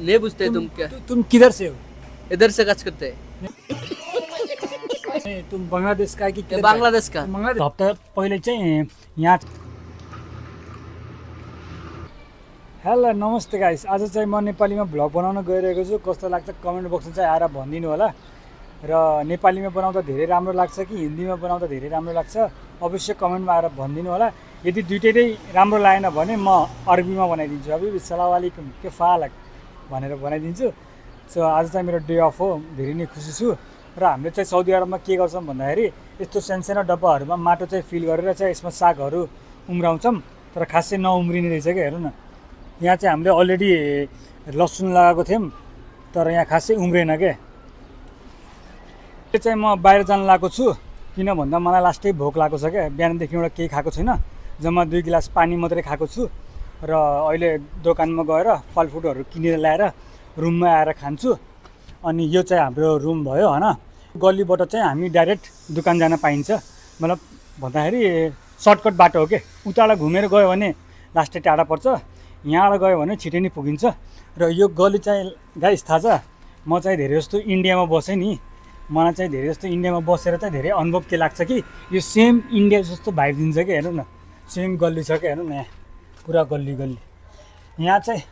नहीं बुझते तुम क्या? तुम किधर से हो? इधर से कच करते हैं। नहीं, तुम बङ्गलादेश का कि किधर बांग्लादेश का। बङ्गलादेश हप्ता पहिले चाहिँ यहाँ हेलो नमस्ते गाइस। आज चाहिँ म नेपालीमा भ्लग बनाउन गइरहेको छु। कस्तो लाग्छ कमेन्ट बक्समा चाहिँ आएर भनिदिनु होला। र नेपालीमा बनाउँदा धेरै राम्रो लाग्छ कि हिन्दीमा बनाउँदा धेरै राम्रो लाग्छ अवश्य कमेन्टमा आएर भनिदिनु होला। यदि दुइटै नै राम्रो लागेन भने म अरबीमा बनाइदिन्छु। अभी सलाम अलैकुम के फालक भनेर बनाइदिन्छु। सो आज चाहिँ मेरो डे अफ हो, धेरै नै खुसी छु। र हामीले चाहिँ साउदी अरबमा के गर्छौँ भन्दाखेरि यस्तो सानो डब्बाहरूमा माटो चाहिँ फिल गरेर चाहिँ यसमा सागहरू उम्राउँछौँ, तर खासै नउम्रिने रहेछ क्या। हेर्नु न, यहाँ चाहिँ हामीले अलरेडी लसुन लगाएको थियौँ तर यहाँ खासै उम्रेन क्या। त्यो चाहिँ म बाहिर जान लागेको छु किन भन्दा मलाई लास्टै भोक लागेको छ क्या। बिहानदेखि एउटा केही खाएको छैन, जम्मा 2 गिलास पानी मात्रै खाएको छु। र अहिले दोकानमा गएर फलफुलहरू किनेर ल्याएर रुममा आएर खान्छु। अनि यो चाहिँ हाम्रो रुम भयो होइन। गल्लीबाट चाहिँ हामी डाइरेक्ट दोकान जान पाइन्छ। मतलब भन्दाखेरि सर्टकट बाटो हो के। उताबाट घुमेर गयो भने लास्टै टाढा पर्छ, यहाँबाट गयो भने छिटै नै पुगिन्छ। र यो गल्ली चाहिँ गाइस थाहा छ, म चाहिँ धेरै जस्तो इन्डियामा बसेँ नि। मलाई चाहिँ धेरै जस्तो इन्डियामा बसेर चाहिँ धेरै अनुभव के लाग्छ कि यो सेम इन्डिया जस्तो भाइब दिन्छ क्या। हेर्नु न, सेम गल्ली छ क्या। हेर्नु न, यहाँ पुरा गल्ली गल्ली। यहाँ चाहिँ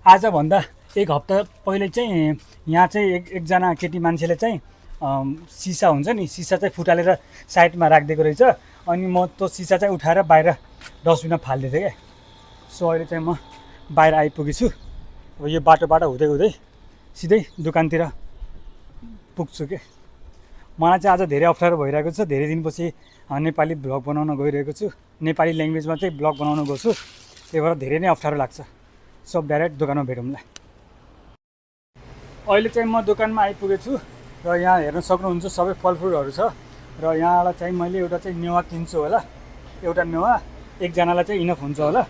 आजभन्दा 1 हप्ता पहिले चाहिँ यहाँ चाहिँ एकजना केटी मान्छेले चाहिँ सिसा हुन्छ नि, सिसा चाहिँ फुटालेर साइडमा राखिदिएको रहेछ। अनि म त्यो सिसा चाहिँ उठाएर बाहिर डस्टबिनमा फालिदिएको थिएँ क्या। सो अहिले चाहिँ म बाहिर आइपुगेछु। अब यो बाटोबाट हुँदै हुँदै सिधै दोकानतिर पुग्छु के। मलाई चाहिँ आज धेरै अप्ठ्यारो भइरहेको छ। धेरै दिनपछि नेपाली भ्लग बनाउन गइरहेको छु। नेपाली ल्याङ्ग्वेजमा चाहिँ भ्लग बनाउन गएको छु, त्यही भएर धेरै नै अप्ठ्यारो लाग्छ। सब डाइरेक्ट दोकानमा भेटौँला। अहिले चाहिँ म दोकानमा आइपुगेछु र यहाँ हेर्न सक्नुहुन्छ सबै फलफुलहरू छ। र यहाँबाट चाहिँ मैले एउटा चाहिँ मेवा किन्छु होला, एउटा मेवा एकजनालाई चाहिँ इनफ हुन्छ होला।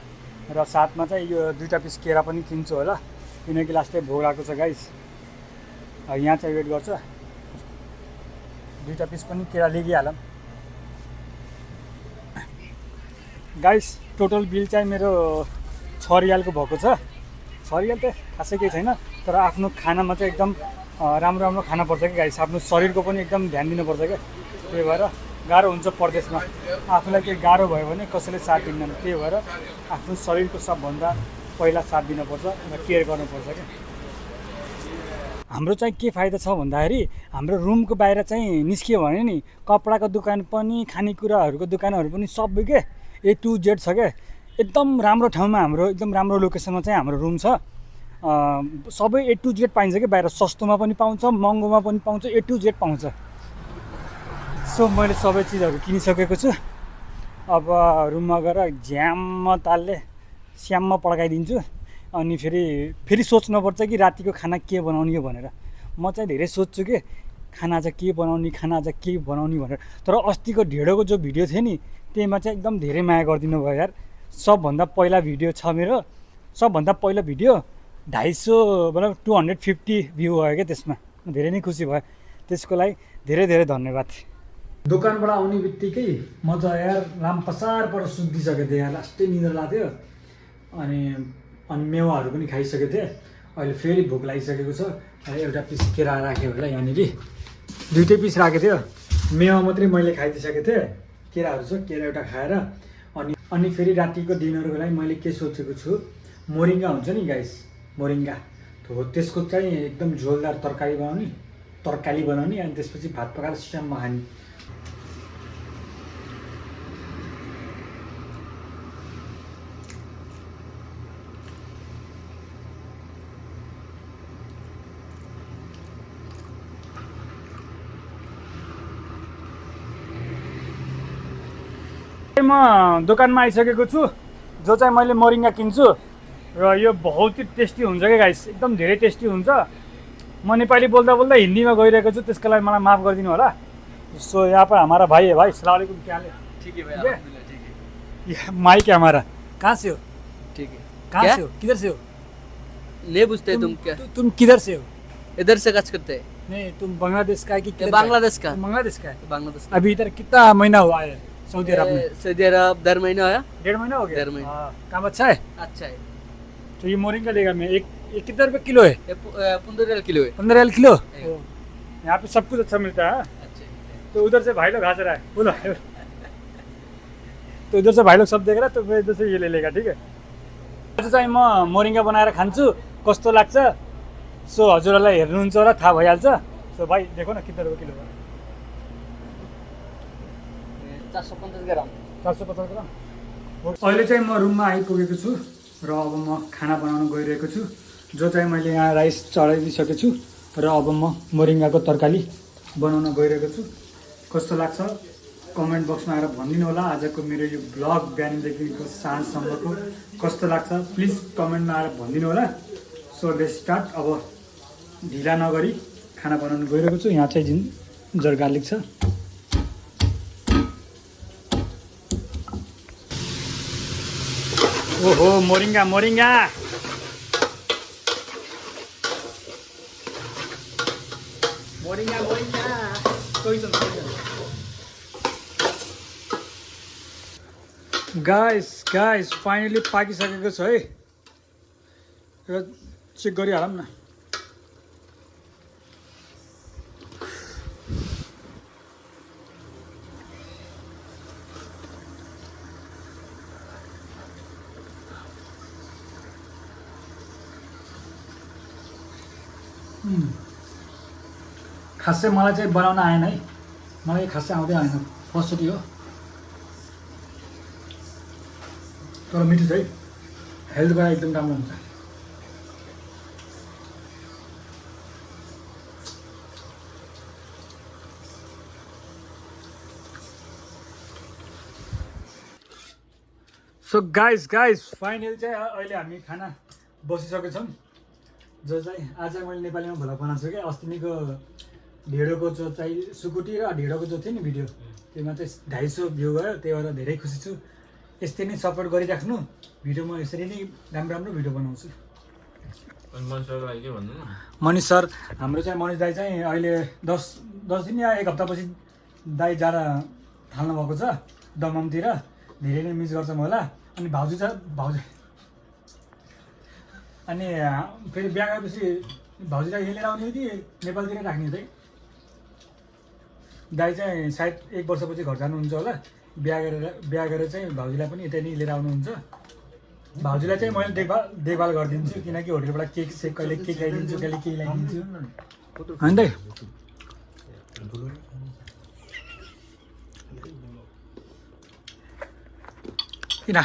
र साथमा चाहिँ यो 2टा पिस केरा पनि किन्छु होला, किनकि लास्टै भोक लागेको छ गाइस। यहाँ चाहिँ वेट गर्छ, 2टा पिस पनि केरा लिइहालौँ गाइस। टोटल बिल चाहिँ मेरो 6 रियालको भएको छ। 6 रियाल त खासै केही छैन, तर आफ्नो खानामा चाहिँ एकदम राम्रो राम्रो खाना पर्छ कि गाइस। आफ्नो शरीरको पनि एकदम ध्यान दिनुपर्छ क्या। त्यही भएर गाह्रो हुन्छ परदेशमा। आफूलाई केही गाह्रो भयो भने कसैले साथ दिँदैन। त्यही भएर आफ्नो शरीरको सबभन्दा पहिला साथ दिनुपर्छ र केयर गर्नुपर्छ क्या। हाम्रो चाहिँ के फाइदा छ भन्दाखेरि हाम्रो रुमको बाहिर चाहिँ निस्कियो भने नि कपडाको दोकान पनि खानेकुराहरूको दोकानहरू पनि सबै के A to Z छ क्या। एकदम राम्रो ठाउँमा हाम्रो एकदम राम्रो लोकेसनमा चाहिँ हाम्रो रुम छ। सबै A to Z पाइन्छ कि बाहिर। सस्तोमा पनि पाउँछ, महँगोमा पनि पाउँछ, A to Z पाउँछ। सो मैले सबै चिजहरू किनिसकेको छु। अब रुममा गएर झ्याम्म तालले स्याम्म पड्काइदिन्छु। अनि फेरि सोच्नुपर्छ कि रातिको खाना के बनाउने हो भनेर। म चाहिँ धेरै सोध्छु कि खाना चाहिँ के बनाउने, खाना चाहिँ के बनाउने भनेर। तर अस्तिको ढेँडोको जो भिडियो थियो नि, त्यहीमा चाहिँ एकदम धेरै माया गरिदिनु भयो यार। सबभन्दा पहिला भिडियो छ मेरो, सबभन्दा पहिलो भिडियो 250 मतलब 250 भ्यू भयो क्या त्यसमा। धेरै नै खुसी भयो, त्यसको लागि धेरै धेरै धन्यवाद। दोकानबाट आउने बित्तिकै म त यार लामपसारबाट सुत्दिसकेको थिएँ यार। लास्टै निद्रा लाग्थ्यो। अनि मेवाहरू पनि खाइसकेको थिएँ। अहिले फेरि भोक लागिसकेको छ। एउटा पिस केरा राखेँ होला यहाँनिर, 2टै पिस राखेको थियो। मेवा मात्रै मैले खाइदिइसकेको थिएँ, केराहरू छ, केरा एउटा खाएर। अनि फेरि रातिको डिनरको लागि मैले के सोचेको छु, मोरिङ्गा हुन्छ नि गाइस, मोरिङ्गा हो, त्यसको चाहिँ एकदम झोलदार तरकारी बनाउने अनि त्यसपछि भात पकाएर स्याममा खाने। म दोकानमा आइसकेको छु। जो चाहिँ मैले मोरिङ्गा किन्छु र यो बहुत ही टेस्टी हुन्छ क्या गाइस, एकदम धेरै टेस्टी हुन्छ। म नेपाली बोल्दा बोल्दा हिन्दीमा गइरहेको छु, त्यसको लागि मलाई माफ गरिदिनु होला। सो यहाँ पर हमारा भाई है भाई, सलाम अलैकुम, क्या हाल है? ठीक है भाई, अल्हम्दुलिल्लाह ठीक है। ये माइक है हमारा। कहाँ से हो? ठीक है। कहाँ क्या? से हो? किधर से हो? नहीं बुझते तुम क्या? तुम किधर से हो? इधर से कच करते हैं। नहीं, तुम बांग्लादेश का है कि किधर का है? बांग्लादेश का। तुम बांग्लादेश का है। बांग्लादेश का। अभी इधर कितना महीना हुआ है सऊदी अरब में? सऊदी अरब 1.5 महीना आया। 1.5 महीना हो गया। 1.5 महीना। काम अच्छा है। अच्छा है। तो ये मोरिंगा लेगा मैं, ये कितना रुपये किलो है? ये 15 रियल किलो है। 15 रियल किलो। है। यहाँ पे सब कुछ अच्छा मिलता है। अच्छा तो उधर से भाई लोग हंस रहा है, बोलो। तो उधर से भाई लोग सब देख रहा है, तो फिर इधर से ये ले लेगा, ठीक है। आज चाहिँ म मोरिङ्गा बनाएर खान्छु, कस्तो लाग्छ सो हजुरहरूलाई हेर्नुहुन्छ होला, थाहा भइहाल्छ। सो भाइ देखो न कितना रुपये किलो हो। 450 ग्राम। 450 ग्राम। अहिले चाहिँ म रुममा आइपुगेको छु र अब म खाना बनाउन गइरहेको छु, जो चाहिँ मैले यहाँ राइस चढाइदिइसकेको छु र अब म मोरिङ्गाको तरकारी बनाउन गइरहेको छु। कस्तो लाग्छ कमेन्ट बक्समा आएर भनिदिनु होला। आजको मेरो यो ब्लग बिहानदेखिको साँझसम्मको कस्तो लाग्छ प्लिज कमेन्टमा आएर भनिदिनु होला। So let's start. अब ढिला नगरी खाना बनाउन गइरहेको छु। यहाँ चाहिँ जिन्जर गार्लिक छ। ओहो moringa moringa moringa moringa guys guys finally पाकिसकेको छ है। र चेक गरिहालौँ न। खासै मलाई चाहिँ बनाउन आएन है, मलाई खासै आउँदै आएन, फर्स्टचोटि हो। तर मिठो छ है, हेल्थको लागि एकदम राम्रो हुन्छ। सो गाइस फाइनली चाहिँ अहिले हामी खाना बसिसकेको छौँ, जो चाहिँ आज मैले नेपालीमा भ्लग बनाएको छु क्या। अस्तिनिको ढिँडोको जो चाहिँ सुकुटी र ढिँडोको जो थियो नि भिडियो, त्योमा चाहिँ 250 भ्यू गयो, त्यही भएर धेरै खुसी छु। यस्तै नै सपोर्ट गरिराख्नु, भिडियो म यसरी नै राम्रो भिडियो बनाउँछु। मनिष सर हाम्रो चाहिँ मनिष दाई चाहिँ अहिले 10 दिन या 1 हप्तापछि दाई जान थाल्नु भएको छ दमनतिर। धेरै नै मिस गर्छ होला। अनि भाउजू अनि फेरि बिहा गरेपछि भाउजूलाई यही लिएर आउने हो कि नेपालतिर राख्ने चाहिँ। दाई चाहिँ सायद 1 वर्षपछि घर जानुहुन्छ होला। बिहा गरेर चाहिँ भाउजूलाई पनि यतै नै लिएर आउनुहुन्छ। भाउजूलाई चाहिँ मैले देखभाल गरिदिन्छु, किनकि होटेलबाट केक सेक कहिले केक ल्याइदिन्छु, कहिले केही ल्याइदिन्छु होइन दाइ। किन